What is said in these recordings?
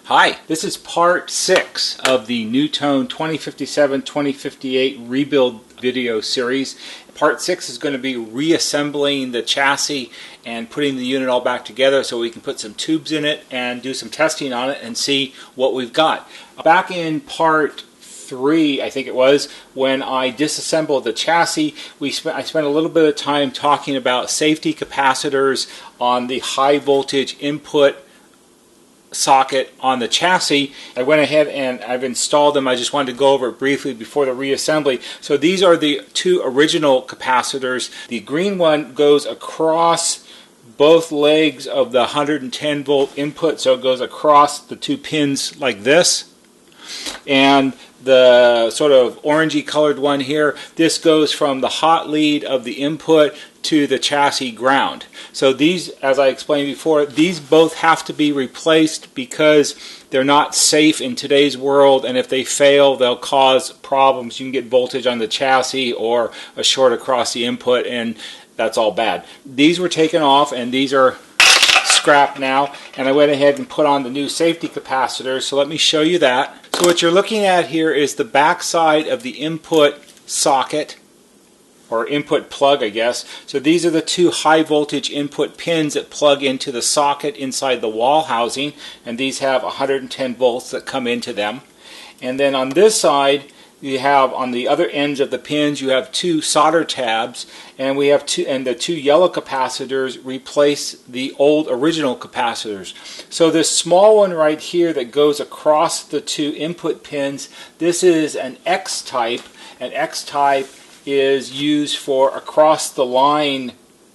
Hi, this is part 6 of the NuTone 2057-2058 rebuild video series. Part 6 is going to be reassembling the chassis and putting the unit all back together so we can put some tubes in it and do some testing on it and see what we've got. Back in part 3, I think it was, when I disassembled the chassis, I spent a little bit of time talking about safety capacitors on the high voltage input socket on the chassis. I went ahead and I've installed them. I just wanted to go over it briefly before the reassembly. So these are the two original capacitors. The green one goes across both legs of the 110 volt input, so it goes across the two pins like this. And the sort of orangey colored one here, this goes from the hot lead of the input to the chassis ground. So these, as I explained before, these both have to be replaced because they're not safe in today's world, and if they fail they'll cause problems. You can get voltage on the chassis or a short across the input, and that's all bad. These were taken off and these are scrapped now, and I went ahead and put on the new safety capacitors. So let me show you that. So what you're looking at here is the back side of the input socket, or input plug, I guess. So these are the two high voltage input pins that plug into the socket inside the wall housing, and these have 110 volts that come into them. And then on this side you have, on the other ends of the pins, you have two solder tabs, and we have the two yellow capacitors replace the old original capacitors. So this small one right here that goes across the two input pins, this is an X type. An X type is used for across the line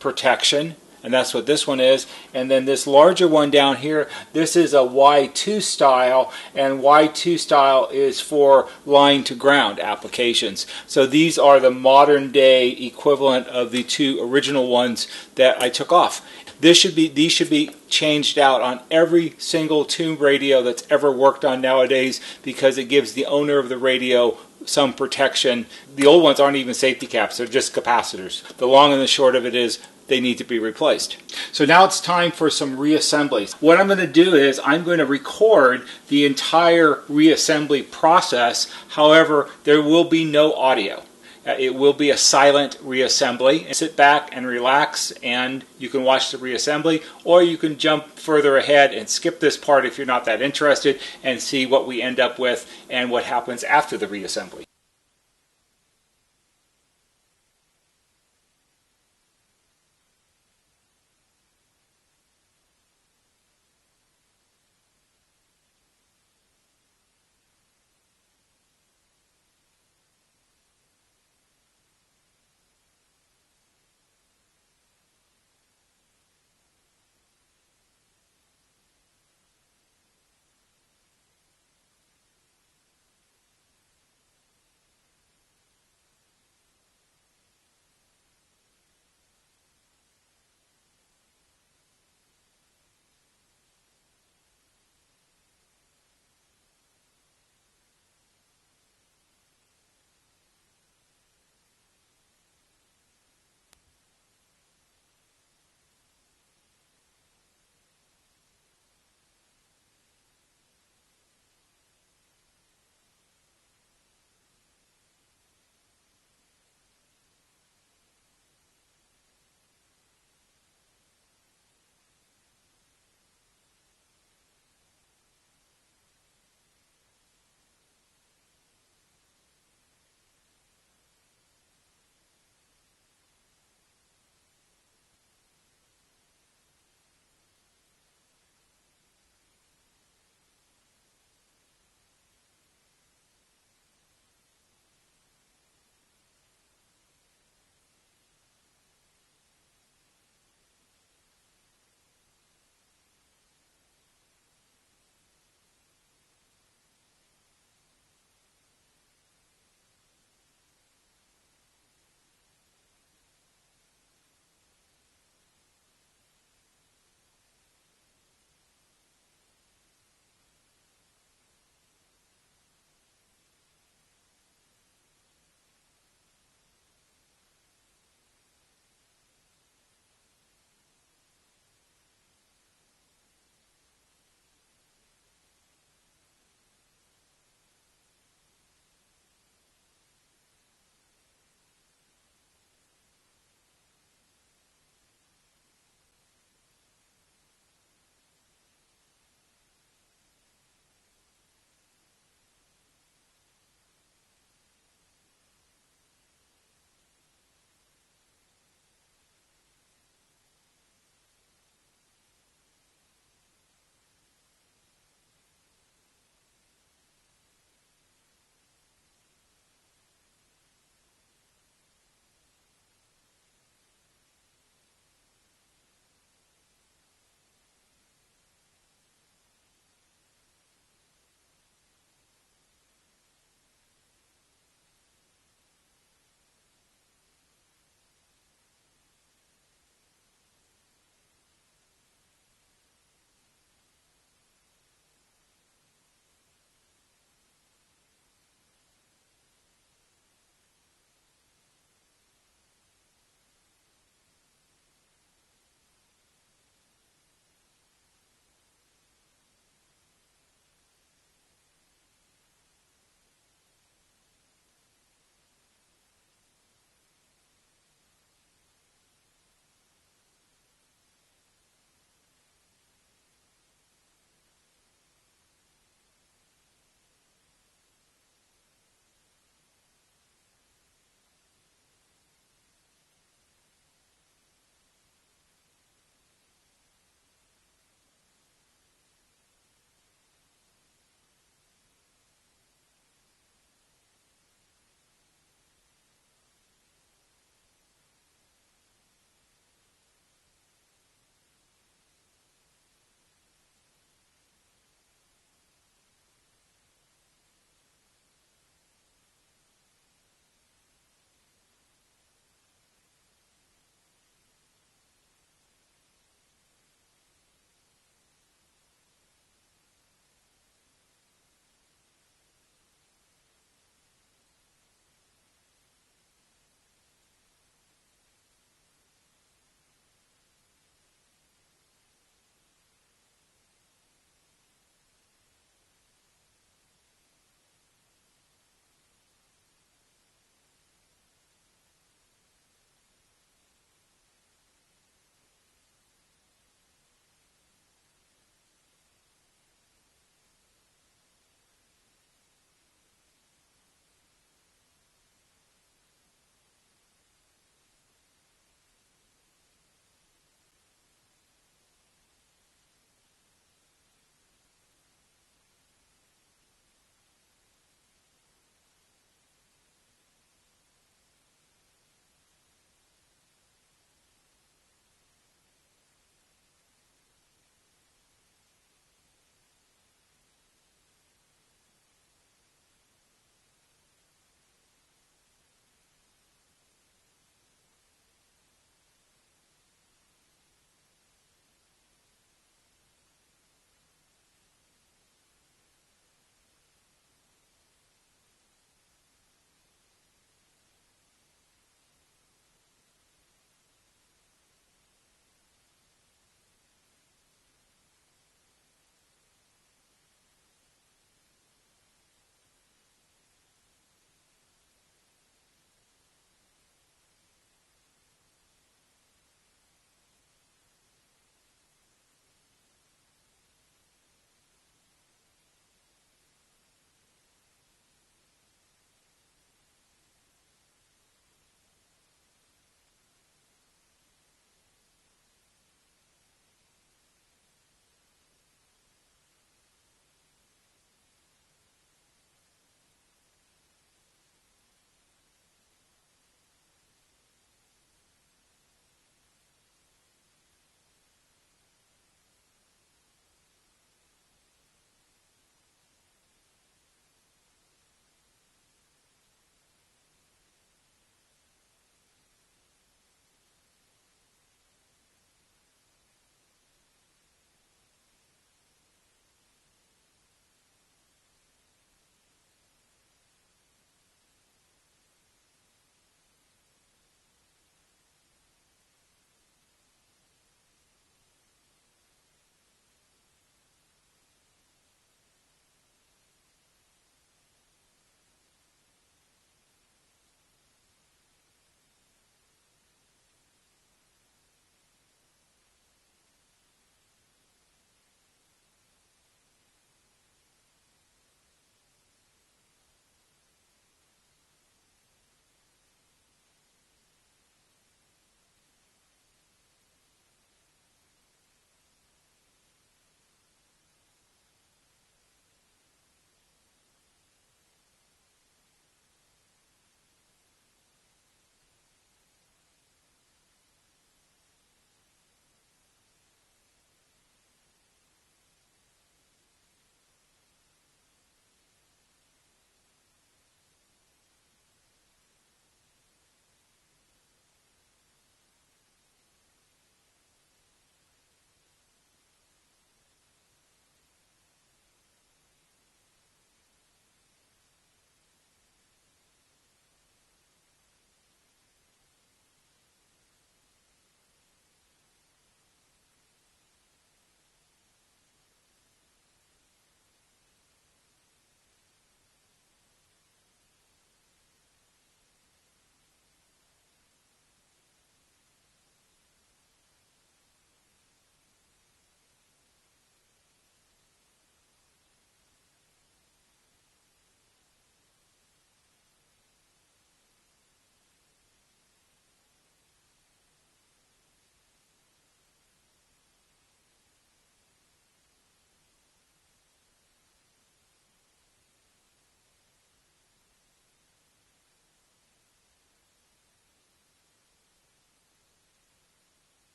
protection, and that's what this one is. And then this larger one down here, this is a Y2 style, and Y2 style is for line to ground applications. So these are the modern day equivalent of the two original ones that I took off. These should be changed out on every single tube radio that's ever worked on nowadays, because it gives the owner of the radio some protection. The old ones aren't even safety caps, they're just capacitors. The long and the short of it is they need to be replaced. So now it's time for some reassemblies. What I'm going to do is I'm going to record the entire reassembly process. However, there will be no audio. It will be a silent reassembly. Sit back and relax, and you can watch the reassembly, or you can jump further ahead and skip this part if you're not that interested and see what we end up with and what happens after the reassembly.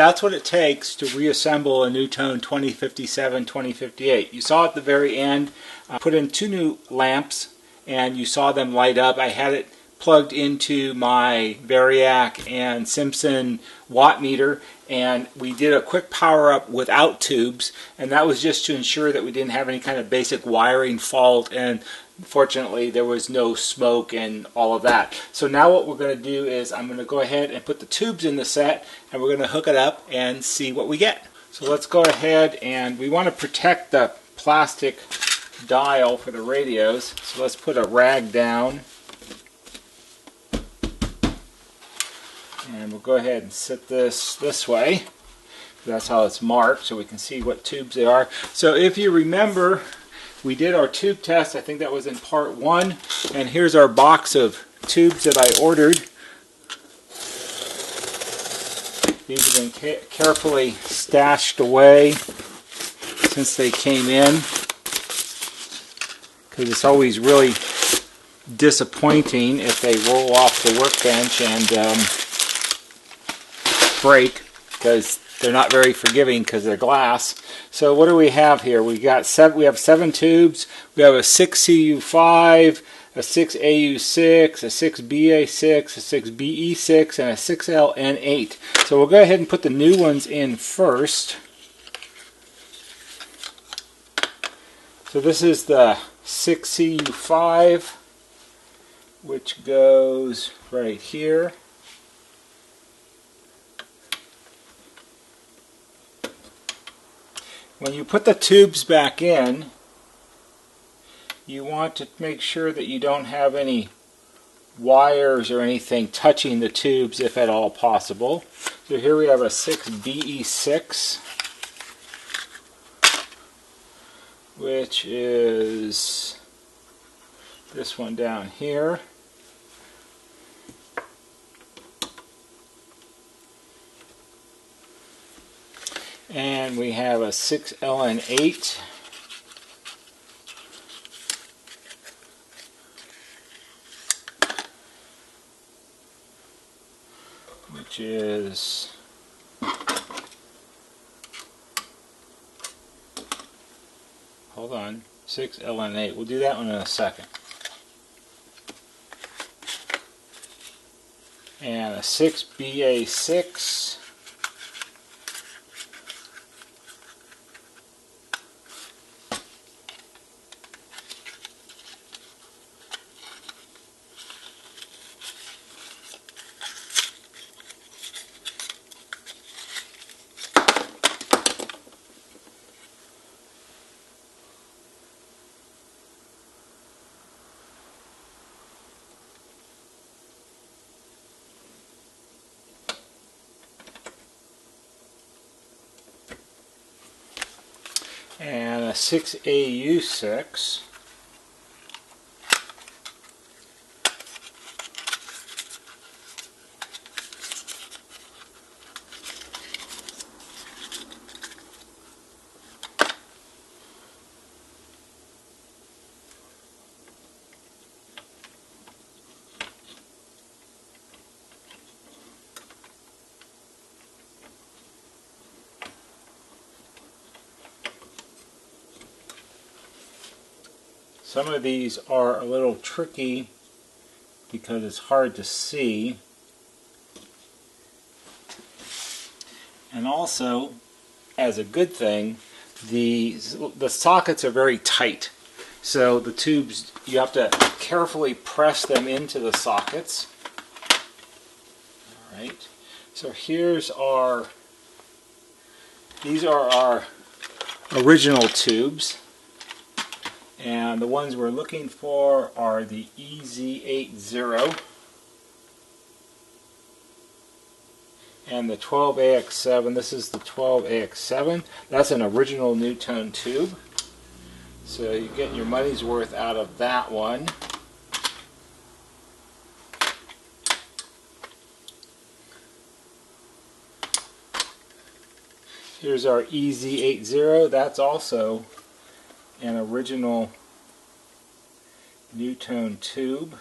that's what it takes to reassemble a NuTone 2057-2058. You saw at the very end, I put in 2 new lamps and you saw them light up. I had it plugged into my Variac and Simpson watt meter, and we did a quick power up without tubes, and that was just to ensure that we didn't have any kind of basic wiring fault, and fortunately there was no smoke and all of that. So now what we're going to do is I'm going to go ahead and put the tubes in the set, and we're going to hook it up and see what we get. So let's go ahead, and we want to protect the plastic dial for the radios, so let's put a rag down. And we'll go ahead and set this way. That's how it's marked, so we can see what tubes they are. So if you remember, we did our tube test. I think that was in part 1. And here's our box of tubes that I ordered. These have been carefully stashed away since they came in, because it's always really disappointing if they roll off the workbench and break, because they're not very forgiving because they're glass. So what do we have here? We have 7 tubes. We have a 6CU5, a 6AU6, a 6BA6, a 6BE6, and a 6LN8. So we'll go ahead and put the new ones in first. So this is the 6CU5, which goes right here. When you put the tubes back in, you want to make sure that you don't have any wires or anything touching the tubes, if at all possible. So here we have a 6BE6, which is this one down here. And we have a 6LN8, which is hold on, 6LN8. We'll do that one in a second. And a 6BA6. And a 6AU6. Some of these are a little tricky because it's hard to see. And also, as a good thing, the sockets are very tight. So the tubes, you have to carefully press them into the sockets. Alright, so these are our original tubes. And the ones we're looking for are the EZ80 and the 12AX7. This is the 12AX7. That's an original NuTone tube. So you get your money's worth out of that one. Here's our EZ80. That's also an original NuTone tube.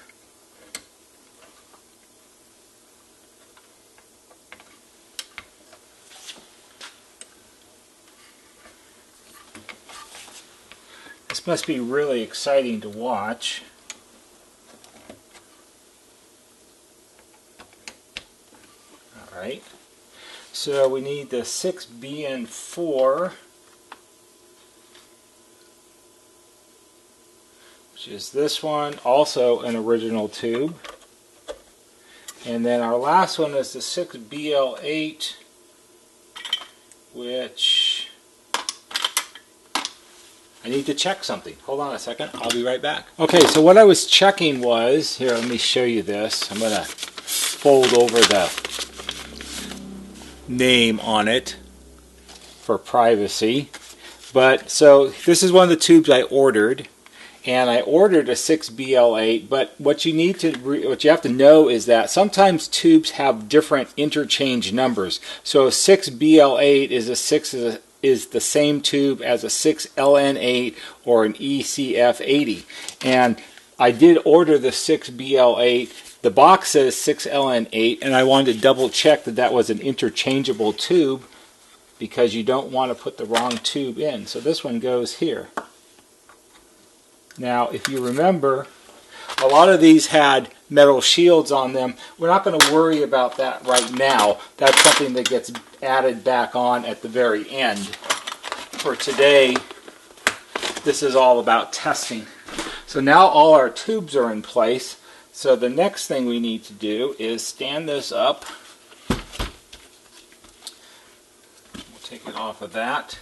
must be really exciting to watch. Alright, so we need the 6BN4, which is this one, also an original tube. And then our last one is the 6BL8, which I need to check something. Hold on a second, I'll be right back. Okay, so what I was checking was, here, let me show you this. I'm going to fold over the name on it for privacy. But so this is one of the tubes I ordered, and I ordered a 6BL8, but what you have to know is that sometimes tubes have different interchange numbers. So a 6BL8 is the same tube as a 6LN8 or an ECF80. And I did order the 6BL8. The box says 6LN8, and I wanted to double check that that was an interchangeable tube, because you don't want to put the wrong tube in. So this one goes here. Now, if you remember, a lot of these had metal shields on them. We're not going to worry about that right now. That's something that gets added back on at the very end. For today, this is all about testing. So now all our tubes are in place. So the next thing we need to do is stand this up. We'll take it off of that.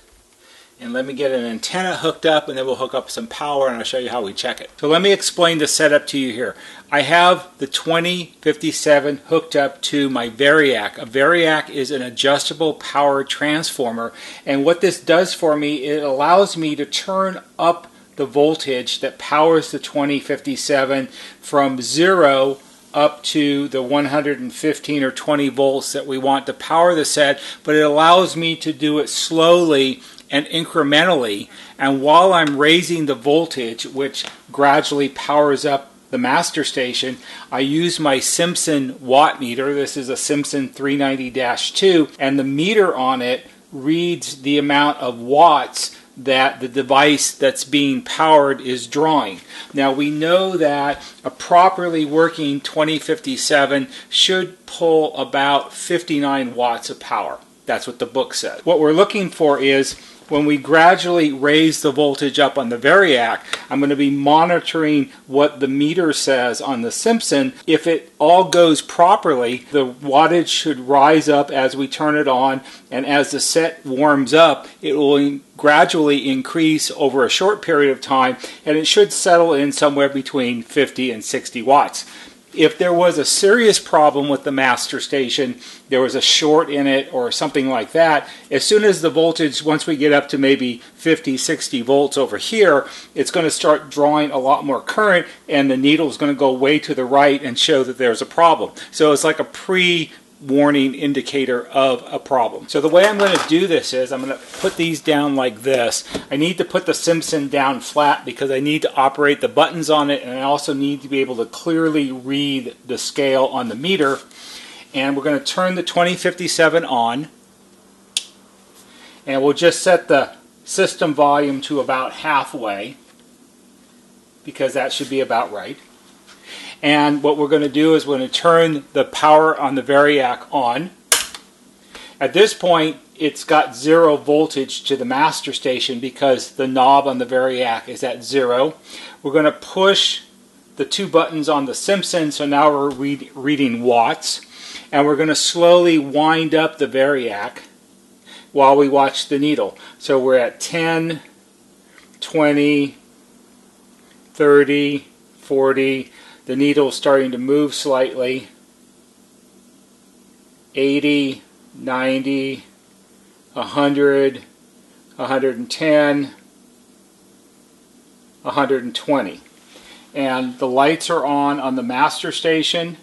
And let me get an antenna hooked up, and then we'll hook up some power, and I'll show you how we check it. So let me explain the setup to you here. I have the 2057 hooked up to my Variac. A Variac is an adjustable power transformer, and what this does for me, it allows me to turn up the voltage that powers the 2057 from 0 up to the 115 or 20 volts that we want to power the set, but it allows me to do it slowly and incrementally, and while I'm raising the voltage, which gradually powers up the master station, I use my Simpson watt meter. This is a Simpson 390-2, and the meter on it reads the amount of watts that the device that's being powered is drawing. Now we know that a properly working 2057 should pull about 59 watts of power. That's what the book says. What we're looking for is, when we gradually raise the voltage up on the Variac, I'm going to be monitoring what the meter says on the Simpson. If it all goes properly, the wattage should rise up as we turn it on, and as the set warms up, it will gradually increase over a short period of time, and it should settle in somewhere between 50 and 60 watts. If there was a serious problem with the master station, there was a short in it or something like that, as soon as the voltage, once we get up to maybe 50, 60 volts over here, it's going to start drawing a lot more current, and the needle is going to go way to the right and show that there's a problem. So it's like a pre-warning indicator of a problem. So the way I'm going to do this is I'm going to put these down like this. I need to put the Simpson down flat because I need to operate the buttons on it, and I also need to be able to clearly read the scale on the meter. And we're going to turn the 2057 on, and we'll just set the system volume to about halfway, because that should be about right. And what we're going to do is we're going to turn the power on the Variac on. At this point, it's got 0 voltage to the master station because the knob on the Variac is at 0. We're going to push the 2 buttons on the Simpson, so now we're reading watts. And we're going to slowly wind up the Variac while we watch the needle. So we're at 10, 20, 30, 40. The needle is starting to move slightly. 80, 90, 100, 110, 120. And the lights are on the master station.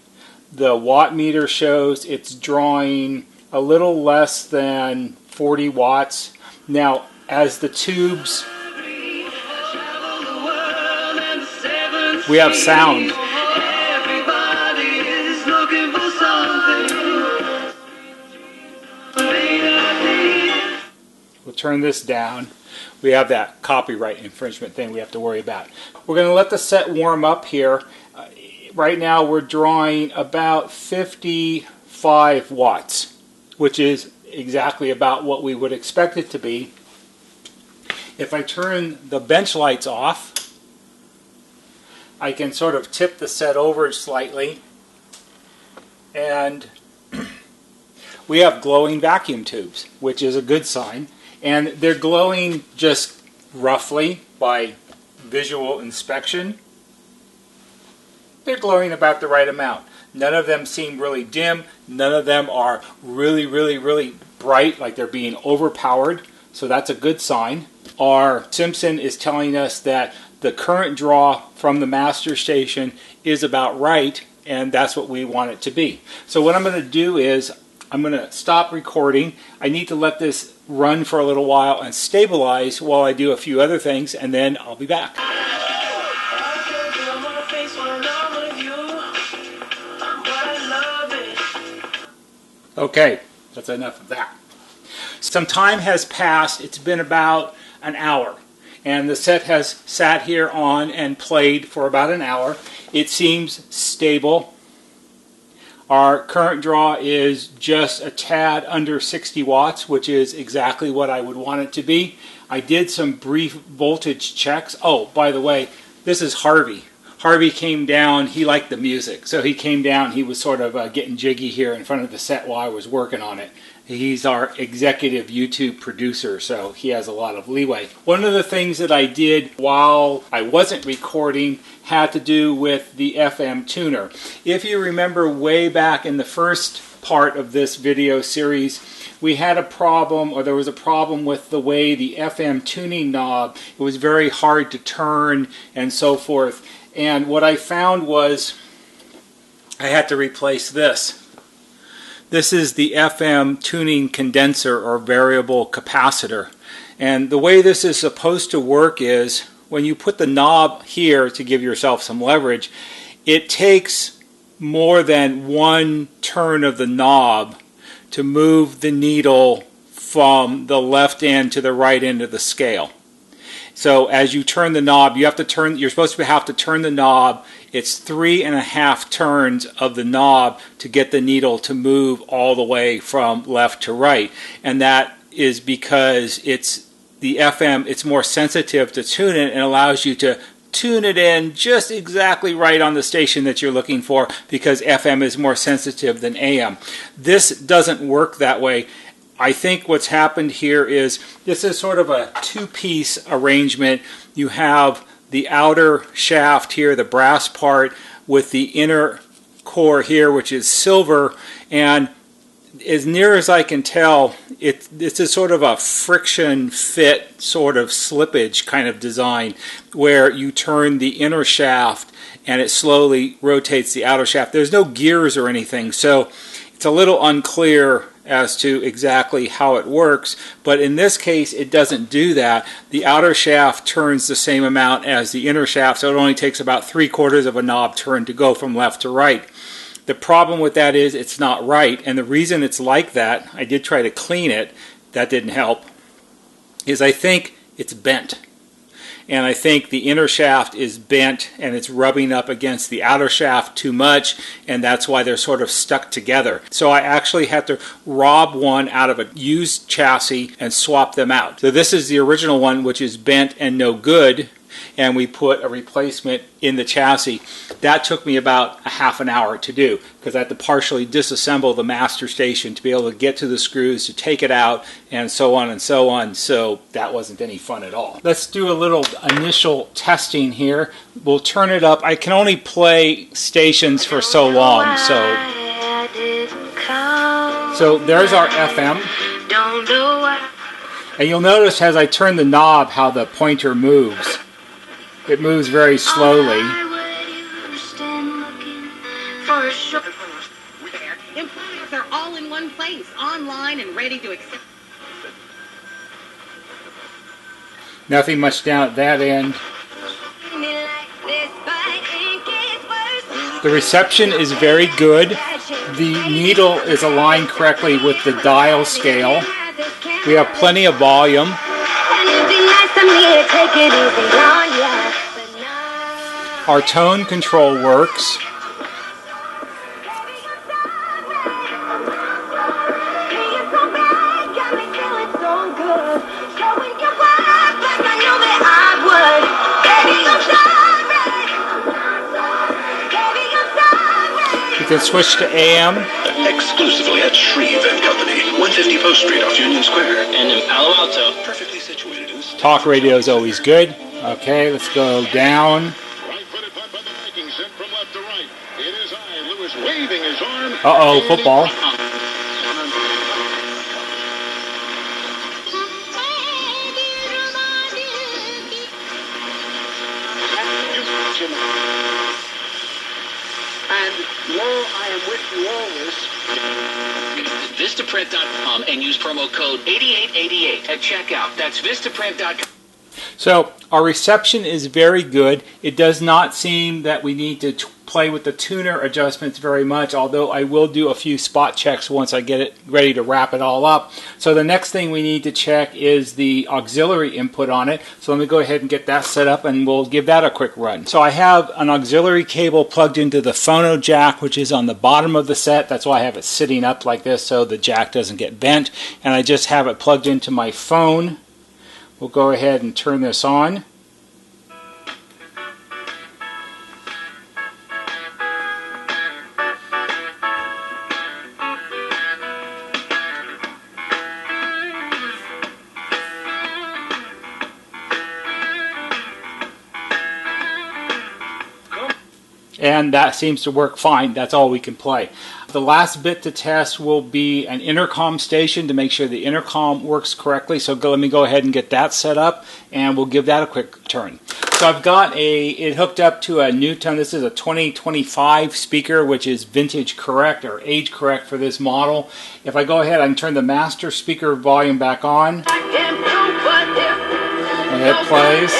The watt meter shows it's drawing a little less than 40 watts. Now, as the tubes, we have sound. We'll turn this down. we have that copyright infringement thing we have to worry about. We're going to let the set warm up here. Right now we're drawing about 55 watts, which is exactly about what we would expect it to be. If I turn the bench lights off, I can sort of tip the set over slightly, and we have glowing vacuum tubes, which is a good sign. And they're glowing just roughly by visual inspection. They're glowing about the right amount. None of them seem really dim. None of them are really, really, really bright, like they're being overpowered. So that's a good sign. Our Simpson is telling us that the current draw from the master station is about right, and that's what we want it to be. So what I'm going to do is I'm going to stop recording. I need to let this run for a little while and stabilize while I do a few other things, and then I'll be back. Okay, that's enough of that. Some time has passed. It's been about an hour, and the set has sat here on and played for about an hour. It seems stable. Our current draw is just a tad under 60 watts, which is exactly what I would want it to be. I did some brief voltage checks. Oh, by the way, this is Harvey. Harvey came down. He liked the music, so he came down. He was sort of getting jiggy here in front of the set while I was working on it. He's our executive YouTube producer, so he has a lot of leeway. One of the things that I did while I wasn't recording had to do with the FM tuner. If you remember way back in the first part of this video series, we had a problem, or there was a problem with the way the FM tuning knob, it was very hard to turn and so forth. And what I found was I had to replace this. This is the FM tuning condenser or variable capacitor. And the way this is supposed to work is when you put the knob here to give yourself some leverage, it takes more than one turn of the knob to move the needle from the left end to the right end of the scale. So as you turn the knob, you're supposed to have to turn the knob. It's 3.5 turns of the knob to get the needle to move all the way from left to right. And that is because it's the FM, it's more sensitive to tune it and allows you to tune it in just exactly right on the station that you're looking for, because FM is more sensitive than AM. This doesn't work that way. I think what's happened here is this is sort of a two-piece arrangement. You have the outer shaft here, the brass part, with the inner core here, which is silver, and as near as I can tell, this is sort of a friction fit sort of slippage kind of design, where you turn the inner shaft and it slowly rotates the outer shaft. There's no gears or anything, so it's a little unclear as to exactly how it works, but in this case it doesn't do that. The outer shaft turns the same amount as the inner shaft, so it only takes about 3/4 of a knob turn to go from left to right. The problem with that is it's not right, and the reason it's like that, I did try to clean it, that didn't help, is I think it's bent. And I think the inner shaft is bent and it's rubbing up against the outer shaft too much, and that's why they're sort of stuck together. So I actually had to rob one out of a used chassis and swap them out. So this is the original one, which is bent and no good, and we put a replacement in the chassis. That took me about a half an hour to do, because I had to partially disassemble the master station to be able to get to the screws, to take it out, and so on and so on. So that wasn't any fun at all. Let's do a little initial testing here. We'll turn it up. I can only play stations for so long, so there's our FM. And you'll notice as I turn the knob how the pointer moves. It moves very slowly. They're all in one place, online and ready to accept. Nothing much down at that end. The reception is very good. The needle is aligned correctly with the dial scale. We have plenty of volume. Our tone control works. You can switch to AM. Exclusively at Shreve & Company, 150 Post Street off Union Square. And in Palo Alto. Perfectly situated. Talk radio is always good. Okay, let's go down. Uh-oh, football. And lo, I am with you always. Vistaprint.com and use promo code 8888 at checkout. That's Vistaprint.com. So our reception is very good. It does not seem that we need to play with the tuner adjustments very much, although I will do a few spot checks once I get it ready to wrap it all up. So the next thing we need to check is the auxiliary input on it. So let me go ahead and get that set up and we'll give that a quick run. So I have an auxiliary cable plugged into the phono jack, which is on the bottom of the set. That's why I have it sitting up like this so the jack doesn't get bent. And I just have it plugged into my phone. We'll go ahead and turn this on. And that seems to work fine. That's all we can play. The last bit to test will be an intercom station to make sure the intercom works correctly. So let me go ahead and get that set up and we'll give that a quick turn. So I've got it hooked up to a NuTone. This is a 2025 speaker, which is vintage correct or age correct for this model. If I go ahead, I can turn the master speaker volume back on. And it plays.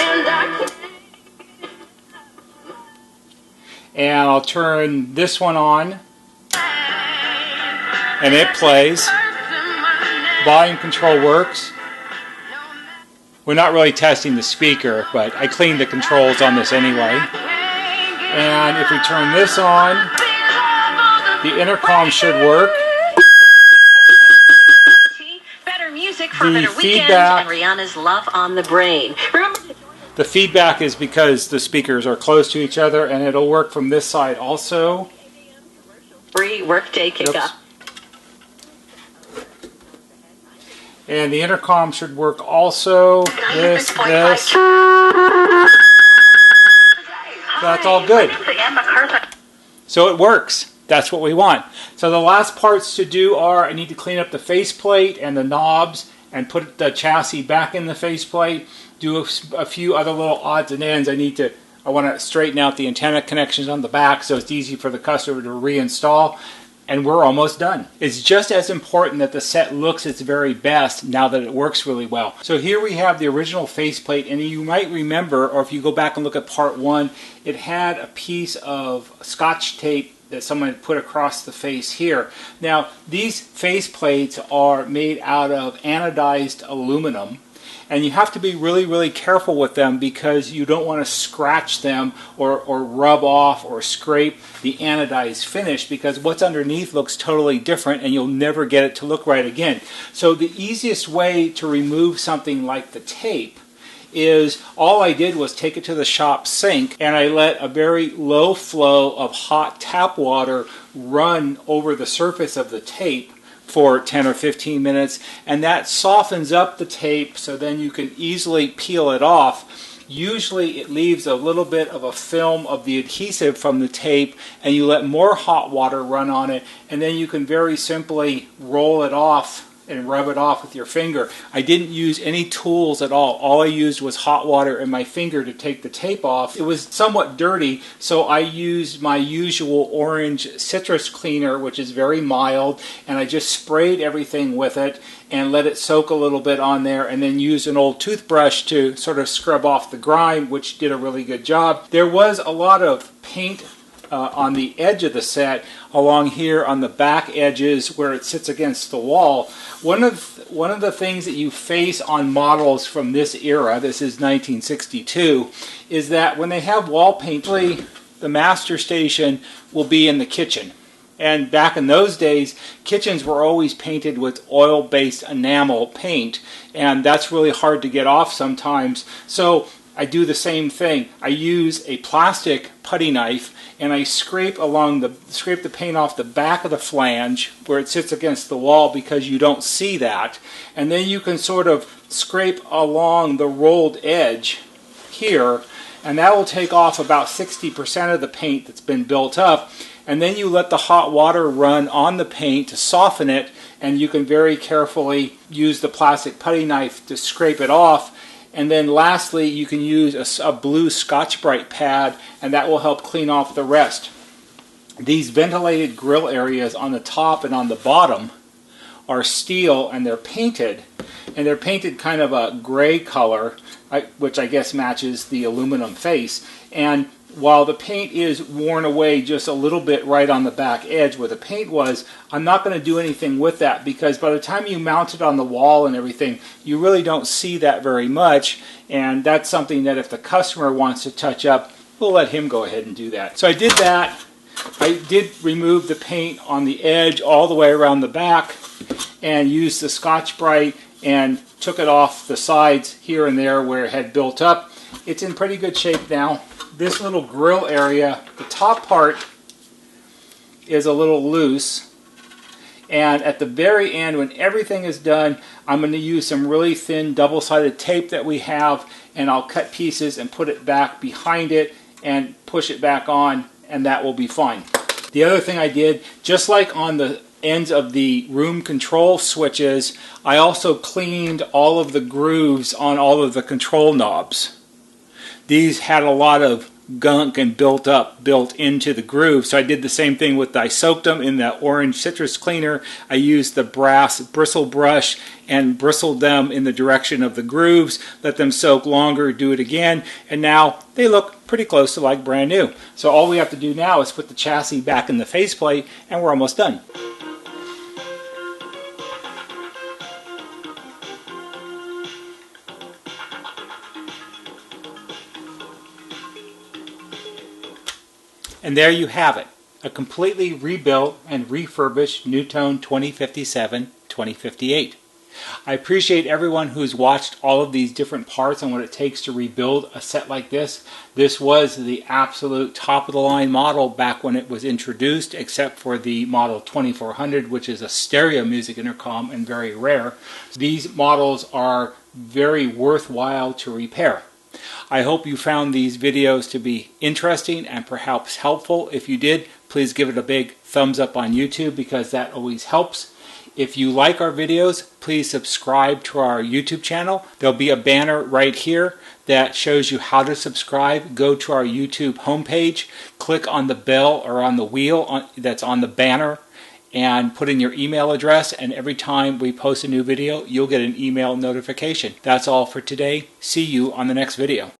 And I'll turn this one on. And it plays. Volume control works. We're not really testing the speaker, but I cleaned the controls on this anyway. And if we turn this on, the intercom should work. Better music for The better feedback, weekends and Rihanna's Love on the Brain. the feedback is because the speakers are close to each other, and it'll work from this side also. Free workday kickoff. And the intercom should work also. This. So that's all good. So it works. That's what we want. So the last parts to do are I need to clean up the faceplate and the knobs and put the chassis back in the faceplate. Do a few other little odds and ends. I want to straighten out the antenna connections on the back so it's easy for the customer to reinstall. And we're almost done. It's just as important that the set looks its very best now that it works really well. So here we have the original faceplate, and you might remember, or if you go back and look at part one, it had a piece of Scotch tape that someone had put across the face here. Now, these faceplates are made out of anodized aluminum, and you have to be really, really careful with them because you don't want to scratch them or rub off or scrape the anodized finish, because what's underneath looks totally different and you'll never get it to look right again. So the easiest way to remove something like the tape is all I did was take it to the shop sink and I let a very low flow of hot tap water run over the surface of the tape for 10 or 15 minutes, and that softens up the tape so then you can easily peel it off. Usually it leaves a little bit of a film of the adhesive from the tape, and you let more hot water run on it, and then you can very simply roll it off and rub it off with your finger. I didn't use any tools at all. All I used was hot water and my finger to take the tape off. It was somewhat dirty, so I used my usual orange citrus cleaner, which is very mild, and I just sprayed everything with it and let it soak a little bit on there, and then used an old toothbrush to sort of scrub off the grime, which did a really good job. There was a lot of paint on the edge of the set, along here on the back edges where it sits against the wall. One of the things that you face on models from this era, this is 1962, is that when they have wall paint, the master station will be in the kitchen. And back in those days, kitchens were always painted with oil-based enamel paint, and that's really hard to get off sometimes. So I do the same thing. I use a plastic putty knife and I scrape the paint off the back of the flange where it sits against the wall, because you don't see that. And then you can sort of scrape along the rolled edge here, and that will take off about 60% of the paint that's been built up. And then you let the hot water run on the paint to soften it, and you can very carefully use the plastic putty knife to scrape it off. And then lastly, you can use a blue Scotch-Brite pad, and that will help clean off the rest. These ventilated grill areas on the top and on the bottom are steel, and they're painted. And they're painted kind of a gray color, which I guess matches the aluminum face. And while the paint is worn away just a little bit right on the back edge where the paint was, I'm not going to do anything with that, because by the time you mount it on the wall and everything, you really don't see that very much. And that's something that if the customer wants to touch up, we'll let him go ahead and do that. So I did that. I did remove the paint on the edge all the way around the back and used the Scotch-Brite and took it off the sides here and there where it had built up. It's in pretty good shape now. This little grill area, the top part is a little loose, and at the very end, when everything is done, I'm going to use some really thin double-sided tape that we have, and I'll cut pieces and put it back behind it and push it back on, and that will be fine. The other thing I did, just like on the ends of the room control switches, I also cleaned all of the grooves on all of the control knobs. These had a lot of gunk and built into the groove, so I did the same thing with, I soaked them in the orange citrus cleaner. I used the brass bristle brush and bristled them in the direction of the grooves, let them soak longer, do it again, and now they look pretty close to like brand new. So all we have to do now is put the chassis back in the faceplate, and we're almost done. And there you have it, a completely rebuilt and refurbished NuTone 2057-2058. I appreciate everyone who's watched all of these different parts and what it takes to rebuild a set like this. This was the absolute top-of-the-line model back when it was introduced, except for the model 2400, which is a stereo music intercom and very rare. These models are very worthwhile to repair. I hope you found these videos to be interesting and perhaps helpful. If you did, please give it a big thumbs up on YouTube, because that always helps. If you like our videos, please subscribe to our YouTube channel. There'll be a banner right here that shows you how to subscribe. Go to our YouTube homepage, click on the bell or on the wheel that's on the banner, and put in your email address, and every time we post a new video, you'll get an email notification. That's all for today. See you on the next video.